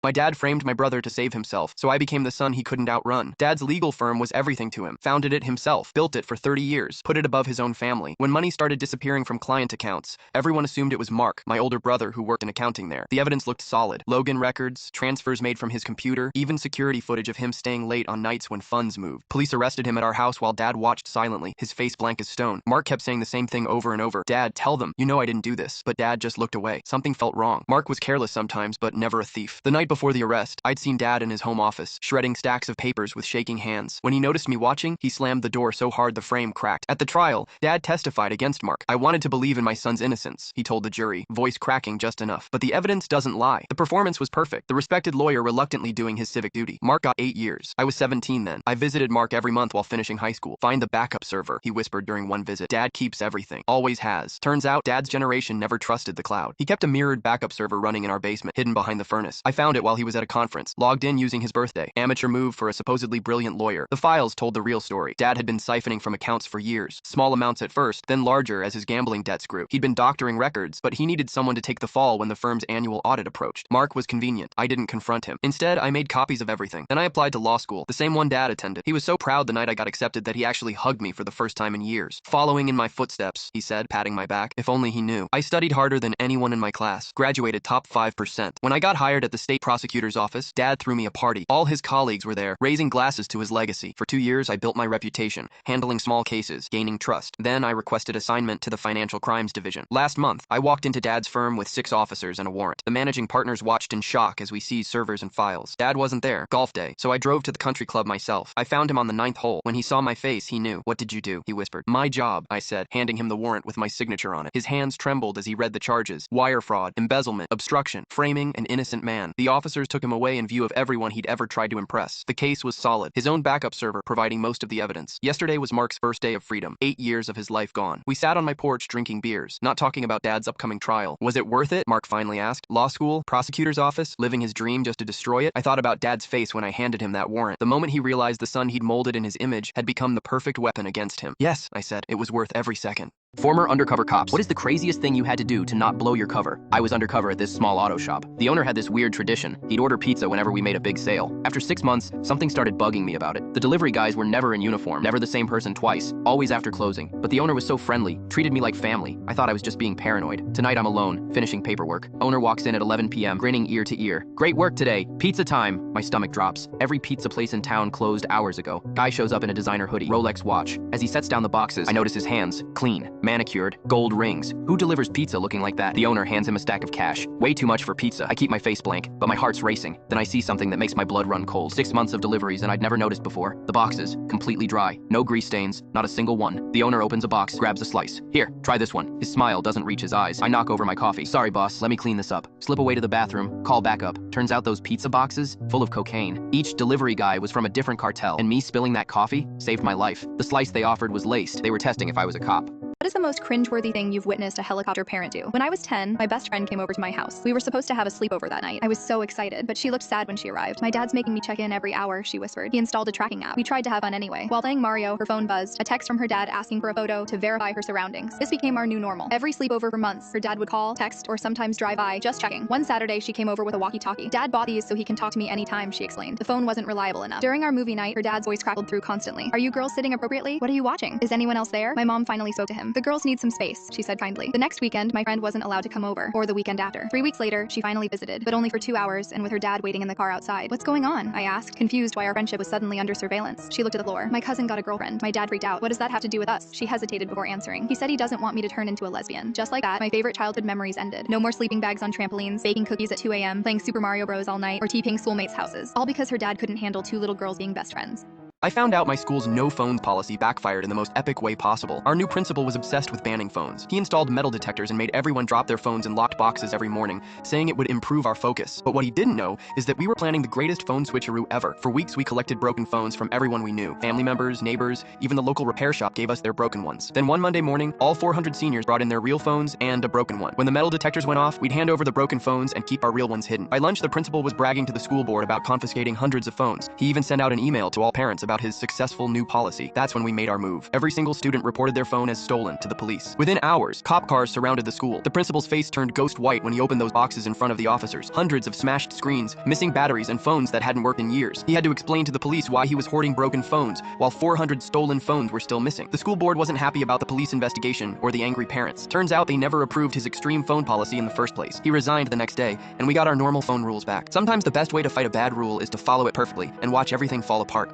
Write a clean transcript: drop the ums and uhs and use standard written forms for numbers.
My dad framed my brother to save himself, so I became the son he couldn't outrun. Dad's legal firm was everything to him. Founded it himself, built it for 30 years, put it above his own family. When money started disappearing from client accounts, everyone assumed it was Mark, my older brother who worked in accounting there. The evidence looked solid. Logan records, transfers made from his computer, even security footage of him staying late on nights when funds moved. Police arrested him at our house while Dad watched silently, his face blank as stone. Mark kept saying the same thing over and over. Dad, tell them, you know I didn't do this. But Dad just looked away. Something felt wrong. Mark was careless sometimes, but never a thief. The night before the arrest, I'd seen Dad in his home office, shredding stacks of papers with shaking hands. When he noticed me watching, he slammed the door so hard the frame cracked. At the trial, Dad testified against Mark. I wanted to believe in my son's innocence, he told the jury, voice cracking just enough. But the evidence doesn't lie. The performance was perfect. The respected lawyer reluctantly doing his civic duty. Mark got 8 years. I was 17 then. I visited Mark every month while finishing high school. Find the backup server, he whispered during one visit. Dad keeps everything. Always has. Turns out, Dad's generation never trusted the cloud. He kept a mirrored backup server running in our basement, hidden behind the furnace. I found it while he was at a conference, logged in using his birthday. Amateur move for a supposedly brilliant lawyer. The files told the real story. Dad had been siphoning from accounts for years. Small amounts at first, then larger as his gambling debts grew. He'd been doctoring records, but he needed someone to take the fall when the firm's annual audit approached. Mark was convenient. I didn't confront him. Instead, I made copies of everything. Then I applied to law school, the same one Dad attended. He was so proud the night I got accepted that he actually hugged me for the first time in years. Following in my footsteps, he said, patting my back. If only he knew. I studied harder than anyone in my class. Graduated top 5%. When I got hired at the state prosecutor's office, Dad threw me a party. All his colleagues were there, raising glasses to his legacy. For 2 years, I built my reputation, handling small cases, gaining trust. Then I requested assignment to the Financial Crimes Division. Last month, I walked into Dad's firm with 6 officers and a warrant. The managing partners watched in shock as we seized servers and files. Dad wasn't there, golf day, so I drove to the country club myself. I found him on the 9th hole. When he saw my face, he knew. What did you do? He whispered. My job, I said, handing him the warrant with my signature on it. His hands trembled as he read the charges. Wire fraud, embezzlement, obstruction, framing an innocent man. The officers took him away in view of everyone he'd ever tried to impress. The case was solid. His own backup server providing most of the evidence. Yesterday was Mark's first day of freedom. 8 years of his life gone. We sat on my porch drinking beers, not talking about Dad's upcoming trial. Was it worth it? Mark finally asked. Law school? Prosecutor's office? Living his dream just to destroy it? I thought about Dad's face when I handed him that warrant. The moment he realized the son he'd molded in his image had become the perfect weapon against him. Yes, I said. It was worth every second. Former undercover cops. What is the craziest thing you had to do to not blow your cover? I was undercover at this small auto shop. The owner had this weird tradition. He'd order pizza whenever we made a big sale. After 6 months, something started bugging me about it. The delivery guys were never in uniform, never the same person twice, always after closing. But the owner was so friendly, treated me like family. I thought I was just being paranoid. Tonight I'm alone, finishing paperwork. Owner walks in at 11 p.m., grinning ear to ear. Great work today. Pizza time. My stomach drops. Every pizza place in town closed hours ago. Guy shows up in a designer hoodie, Rolex watch. As he sets down the boxes, I notice his hands, clean, manicured, gold rings. Who delivers pizza looking like that? The owner hands him a stack of cash. Way too much for pizza. I keep my face blank, but my heart's racing. Then I see something that makes my blood run cold. 6 months of deliveries and I'd never noticed before. The boxes, completely dry. No grease stains, not a single one. The owner opens a box, grabs a slice. Here, try this one. His smile doesn't reach his eyes. I knock over my coffee. Sorry boss, let me clean this up. Slip away to the bathroom, call back up. Turns out those pizza boxes, full of cocaine. Each delivery guy was from a different cartel, and me spilling that coffee saved my life. The slice they offered was laced. They were testing if I was a cop. What is the most cringeworthy thing you've witnessed a helicopter parent do? When I was 10, my best friend came over to my house. We were supposed to have a sleepover that night. I was so excited, but she looked sad when she arrived. My dad's making me check in every hour, she whispered. He installed a tracking app. We tried to have fun anyway. While playing Mario, her phone buzzed. A text from her dad asking for a photo to verify her surroundings. This became our new normal. Every sleepover for months, her dad would call, text, or sometimes drive by, just checking. One Saturday, she came over with a walkie-talkie. Dad bought these so he can talk to me anytime, she explained. The phone wasn't reliable enough. During our movie night, her dad's voice crackled through constantly. Are you girls sitting appropriately? What are you watching? Is anyone else there? My mom finally spoke to him. The girls need some space, she said kindly. The next weekend, my friend wasn't allowed to come over, or the weekend after. 3 weeks later, she finally visited, but only for 2 hours and with her dad waiting in the car outside. What's going on? I asked, confused why our friendship was suddenly under surveillance. She looked at the floor. My cousin got a girlfriend. My dad freaked out. What does that have to do with us? She hesitated before answering. He said he doesn't want me to turn into a lesbian. Just like that, my favorite childhood memories ended. No more sleeping bags on trampolines, baking cookies at 2 a.m., playing Super Mario Bros. All night, or TPing schoolmates' houses. All because her dad couldn't handle 2 little girls being best friends. I found out my school's no phones policy backfired in the most epic way possible. Our new principal was obsessed with banning phones. He installed metal detectors and made everyone drop their phones in locked boxes every morning, saying it would improve our focus. But what he didn't know is that we were planning the greatest phone switcheroo ever. For weeks, we collected broken phones from everyone we knew. Family members, neighbors, even the local repair shop gave us their broken ones. Then one Monday morning, all 400 seniors brought in their real phones and a broken one. When the metal detectors went off, we'd hand over the broken phones and keep our real ones hidden. By lunch, the principal was bragging to the school board about confiscating hundreds of phones. He even sent out an email to all parents about about his successful new policy. That's when we made our move. Every single student reported their phone as stolen to the police. Within hours, cop cars surrounded the school. The principal's face turned ghost white when he opened those boxes in front of the officers. Hundreds of smashed screens, missing batteries, and phones that hadn't worked in years. He had to explain to the police why he was hoarding broken phones, while 400 stolen phones were still missing. The school board wasn't happy about the police investigation or the angry parents. Turns out they never approved his extreme phone policy in the first place. He resigned the next day, and we got our normal phone rules back. Sometimes the best way to fight a bad rule is to follow it perfectly and watch everything fall apart.